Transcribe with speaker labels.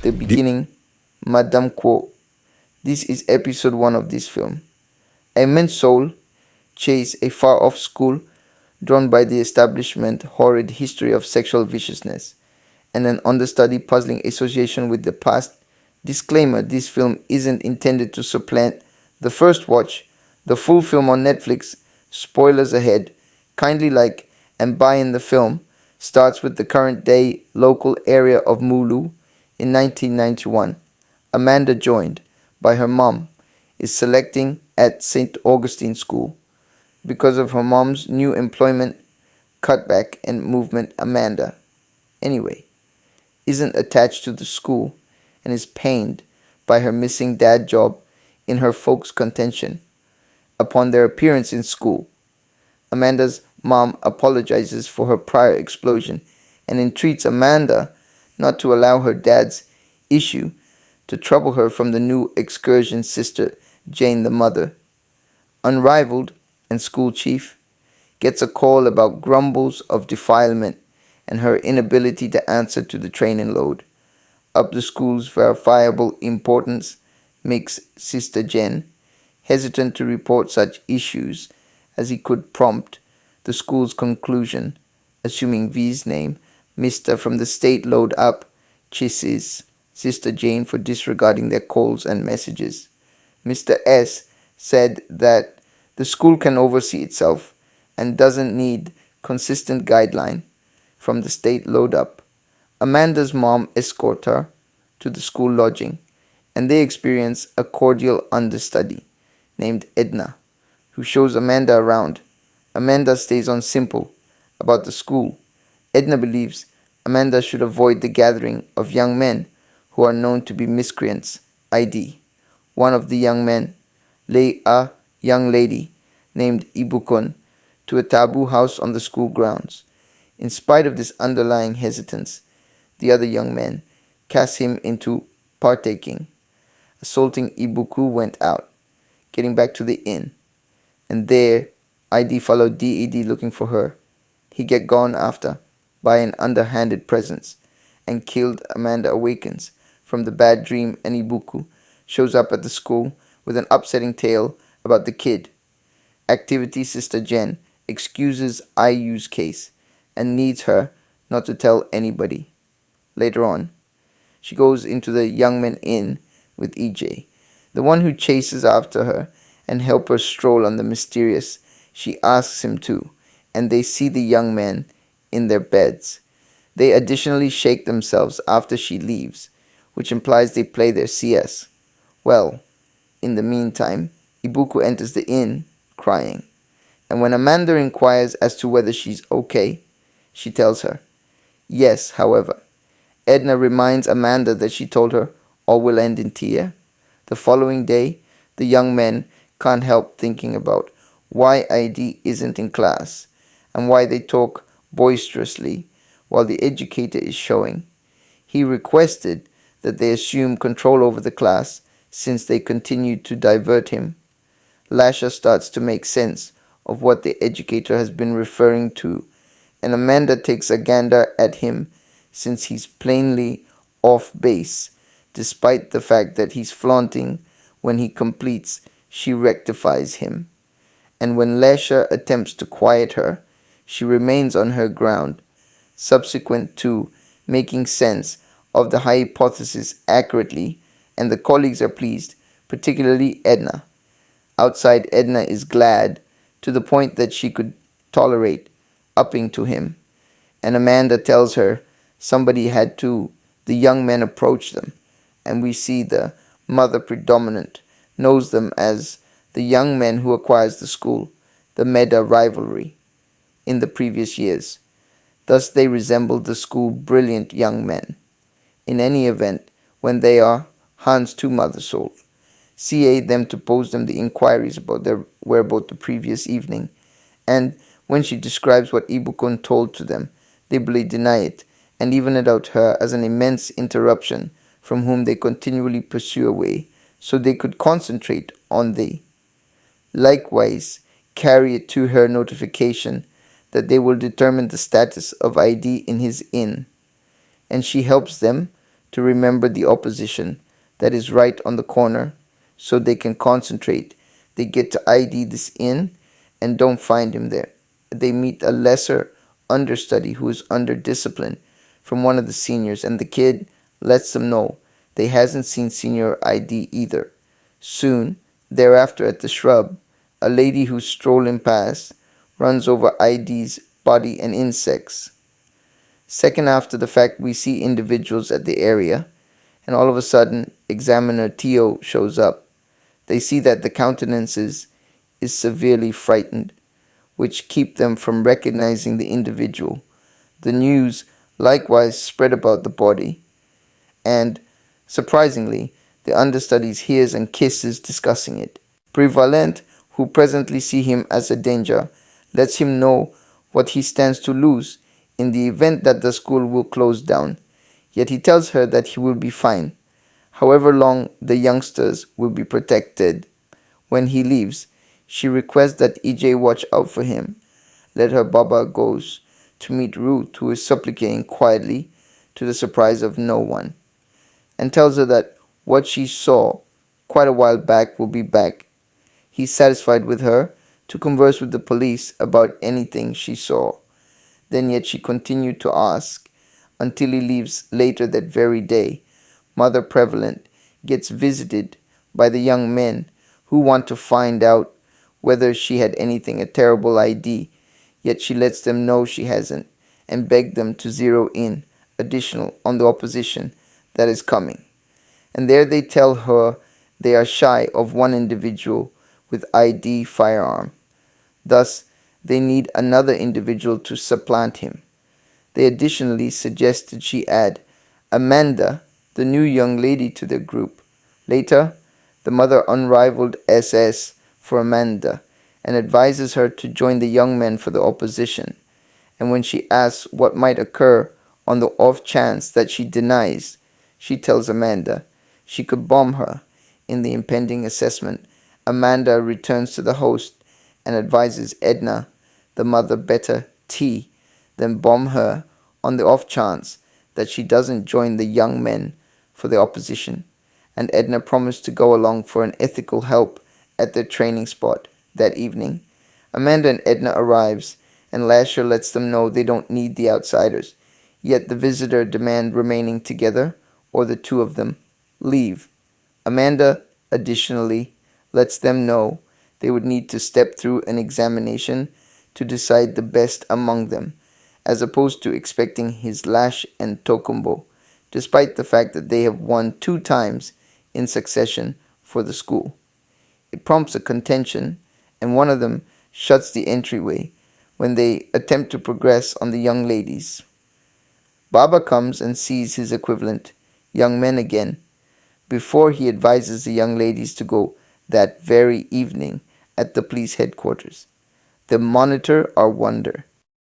Speaker 1: The beginning, Madame Quo. This is episode 1 of this film. A immense soul chase a far off school drawn by the establishment horrid history of sexual viciousness and an understudy puzzling association with the past. Disclaimer: this film isn't intended to supplant the first watch. The full film on Netflix, spoilers ahead. Kindly like and buy in the film. Starts with the current day local area of Mulu in 1991. Amanda, joined by her mom, is selecting at St. Augustine School. Because of her mom's new employment cutback and movement, Amanda, anyway, isn't attached to the school and is pained by her missing dad job in her folks' contention. Upon their appearance in school, Amanda's mom apologizes for her prior explosion and entreats Amanda not to allow her dad's issue to trouble her from the new excursion sister, Jane the mother. Unrivaled and school chief gets a call about grumbles of defilement and her inability to answer to the training load. Up the school's verifiable importance makes Sister Jen hesitant to report such issues as he could prompt the school's conclusion, assuming V's name, Mr. from the state load up chases Sister Jane for disregarding their calls and messages. Mr. S said that the school can oversee itself and doesn't need consistent guideline from the state load up. Amanda's mom escorts her to the school lodging and they experience a cordial understudy named Edna who shows Amanda around. Amanda stays on simple about the school. Edna believes Amanda should avoid the gathering of young men who are known to be miscreants. ID. One of the young men lay a young lady named Ibukun to a taboo house on the school grounds. In spite of this underlying hesitance, the other young men cast him into partaking. Assaulting Ibuku went out, getting back to the inn, and there ID followed DED looking for her. He get gone after by an underhanded presence and killed. Amanda awakens from the bad dream and Ibuku shows up at the school with an upsetting tale about the kid. Activity Sister Jen excuses IU's case and needs her not to tell anybody. Later on, she goes into the Young Men Inn with EJ, the one who chases after her and help her stroll on the mysterious. She asks him to, and they see the young men in their beds. They additionally shake themselves after she leaves, which implies they play their CS. Well, in the meantime, Ibuku enters the inn crying, and when Amanda inquires as to whether she's okay, she tells her yes. However, Edna reminds Amanda that she told her all will end in tear. The following day, the young men can't help thinking about why ID isn't in class and why they talk boisterously while the educator is showing. He requested that they assume control over the class since they continued to divert him. Lasha starts to make sense of what the educator has been referring to, and Amanda takes a gander at him since he's plainly off base, despite the fact that he's flaunting when he completes. She rectifies him, and when Lasha attempts to quiet her, she remains on her ground, subsequent to making sense of the hypothesis accurately, and the colleagues are pleased, particularly Edna. Outside, Edna is glad to the point that she could tolerate upping to him, and Amanda tells her somebody had to. The young men approach them, and we see the mother predominant knows them as the young men who acquires the school, the Meda rivalry, in the previous years. Thus they resemble the school brilliant young men. In any event, when they are Han's two mother souls, CA them to pose them the inquiries about their whereabouts the previous evening, and when she describes what Ibukun told to them, they believe deny it, and even adult her as an immense interruption from whom they continually pursue away, so they could concentrate on they. Likewise, carry it to her notification that they will determine the status of ID in his inn, and she helps them to remember the opposition that is right on the corner so they can concentrate. They get to ID this inn and don't find him there. They meet a lesser understudy who is under discipline from one of the seniors, and the kid lets them know they hasn't seen senior ID either. Soon thereafter at the shrub, a lady who's strolling past runs over ID's body and insects. Second after the fact, we see individuals at the area, and all of a sudden, Examiner Teo shows up. They see that the countenances is severely frightened, which keep them from recognizing the individual. The news likewise spread about the body, and surprisingly, the understudies hears and kisses discussing it. Prevalent, who presently see him as a danger, lets him know what he stands to lose in the event that the school will close down. Yet he tells her that he will be fine, however long the youngsters will be protected. When he leaves, she requests that EJ watch out for him. Later, Baba goes to meet Ruth, who is supplicating quietly to the surprise of no one, and tells her that what she saw quite a while back will be back. He's satisfied with her to converse with the police about anything she saw. Then yet she continued to ask until he leaves later that very day. Mother Prevalent gets visited by the young men who want to find out whether she had anything a terrible ID, yet she lets them know she hasn't and beg them to zero in additional on the opposition that is coming. And there they tell her they are shy of one individual with ID firearm. Thus, they need another individual to supplant him. They additionally suggested she add Amanda, the new young lady, to their group. Later, the mother unrivaled SS for Amanda and advises her to join the young men for the opposition. And when she asks what might occur on the off chance that she denies, she tells Amanda she could bomb her in the impending assessment. Amanda returns to the host and advises Edna, the mother, better T than bomb her on the off chance that she doesn't join the young men for the opposition. And Edna promised to go along for an ethical help at their training spot that evening. Amanda and Edna arrives, and Lasher lets them know they don't need the outsiders. Yet the visitor demand remaining together, or the two of them leave. Amanda additionally lets them know they would need to step through an examination to decide the best among them, as opposed to expecting his Lash and Tokumbo, despite the fact that they have won 2 times in succession for the school. It prompts a contention, and one of them shuts the entryway when they attempt to progress on the young ladies. Baba comes and sees his equivalent, young men again, before he advises the young ladies to go that very evening at the police headquarters. They monitor our wonder.